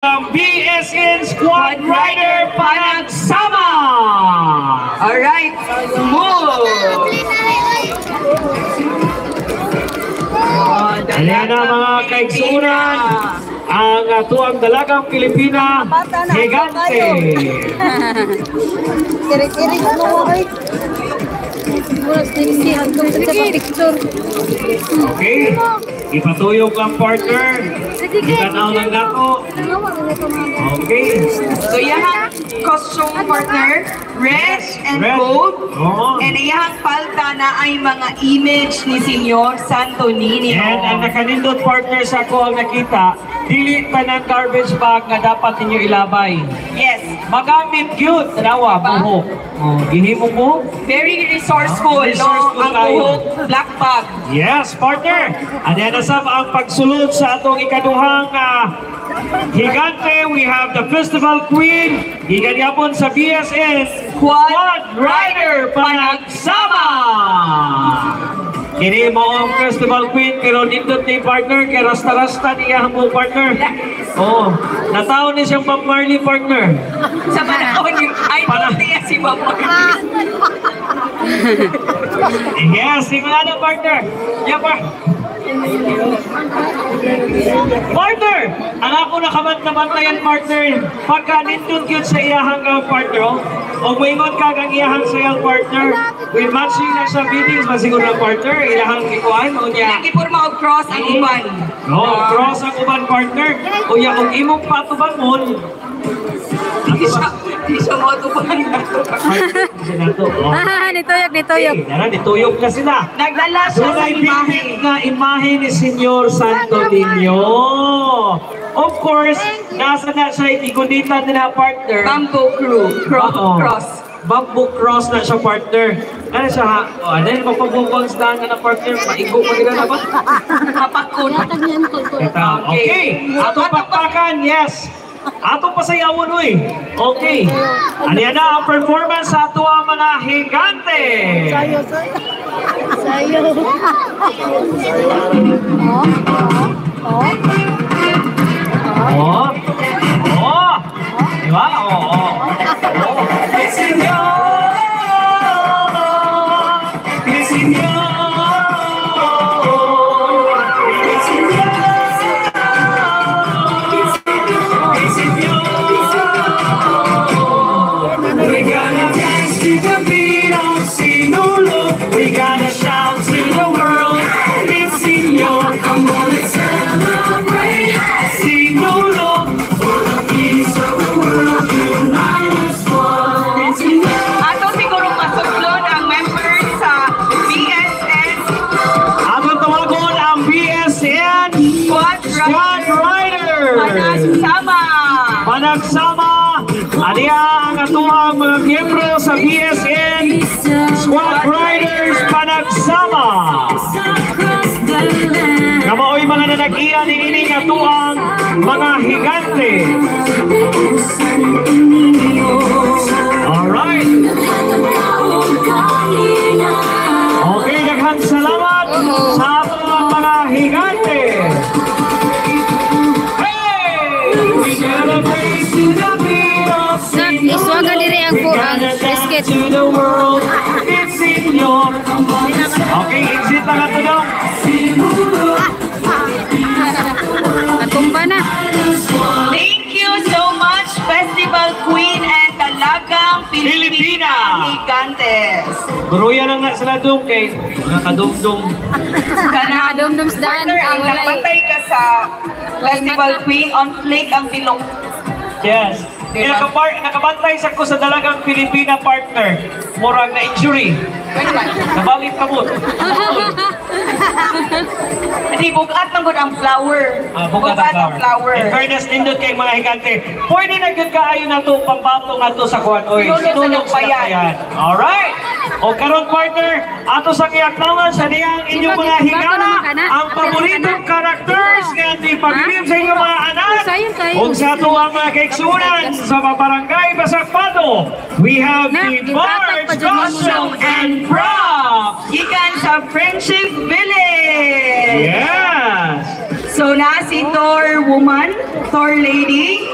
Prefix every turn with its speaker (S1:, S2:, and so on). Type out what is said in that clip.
S1: BSN Squad Rider Panagsama!
S2: Alright, move!
S1: Ayan na mga kaigsunan, ang tuwang dalagang Pilipina, Higante.
S3: Kiri-kiri ko mo ay.
S1: Okay, ipatuyog ang partner. Itanaw lang nato. Okay.
S2: So iyahang costume partner, red and gold. And iyahang palta na ay mga image ni Senyor Santo Niño.
S1: And ang nakanindot partner sa ako ang nakita, dili tanang garbage bag na dapat ninyo ilabay.
S2: Yes.
S1: Magamit cute, tanawa, buhok. Gihimo mo?
S2: Very resourceful,
S1: Resourceful
S2: no? Ang
S1: tayo.
S2: buhok, black bag.
S1: Yes, partner. And then asap ang pagsulod sa atong ikaduhang Higante. We have the Festival Queen. Higanyapon sa BSN Squad Rider Panagsama. Kini mo ang Festival Queen, pero nindot ni partner, kay rasta-rasta niya mo partner. Oh, nataon ni siyang Bob Marley partner.
S2: Sa panahon ni idol niya si Bob Marley.
S1: Yes, simulado partner. Yeah, partner! Ang ako nakabantayan partner, pagka nindot yun sa iyahang partner, o maingon ka kang iyahang sayang partner, with matching na sa biddings, masiguro na partner, iyahang ikuan, o niya.
S2: Nagipurma og cross ang uban.
S1: No, cross ang uban partner, o niya, kung imong patuban mo,
S2: Di siya mo tuban.
S3: Nituyog.
S1: Nituyog na sila.
S2: Nagdala siya sa imahe.
S1: Na imahe ni Senyor Santo Niño. Of course, nasa na siya igunitan nila partner.
S2: Bamboo cross.
S1: Bamboo cross na siya partner. Ano siya ha? O, ano yung magpagbubuang sa daan na partner? Maigo mo nila na ba?
S2: Kapakun.
S1: Okay. Ato pakpakan, yes. Ato pasayawon, uy. Okay. Ano yan na ang performance sa ato ang mga Higante.
S3: Sayo.
S1: Diba? We gotta shout to the world, it's Senor, come on, let's celebrate. Senor, for the peace of the world, unite us one.
S2: Ato siguro masuklod ang members sa BSN
S1: Ato tawagon ang BSN Squad Rider Panagsama. Aliya ang atuang mga miyembro sa BSN Squad Riders Panagsama. Kamaoy mga nanag-iya ni ining atuang mga Higante. Alright. Okay, daghang salamat sa atuang mga Higante. Hey! We gotta praise to the beat of
S3: Iswaga diri ang brisket.
S1: to the world, it's in your. Okay, exit na ito daw.
S3: Natumba na.
S2: Thank you so much, Festival Queen and Talagang Pilipina Higantes.
S1: Buruya lang nga sila doon kay nakadumdum.
S3: Nakadumdum sa daan.
S2: Partner, ang nagpantay ka sa Festival Queen, on flake ang bilong.
S1: Yes. Nakabantay sa ko sa dalagang Pilipina partner. Murag na injury. Nabalit ka mo.
S2: Hindi, bugat ng good ang flower.
S1: Bugat ang flower. In fairness, nindot kay mga Higante. Pwede na good kaayo na ito, pambato na ito sa kuwan. Oy, sinulog sa kayan. Alright. O karon partner, ato sa kiyaknawan sa niyang inyong mga higala, ang paboritong characters nga di pag-ilim sa inyong mga anak. Kung sa ito ang mga kaiksunan sa mga barangay Basakpato, we have the March Costume and Props.
S2: Gikan sa Friendship Village.
S1: Yes.
S2: So na si Thor woman, Thor lady.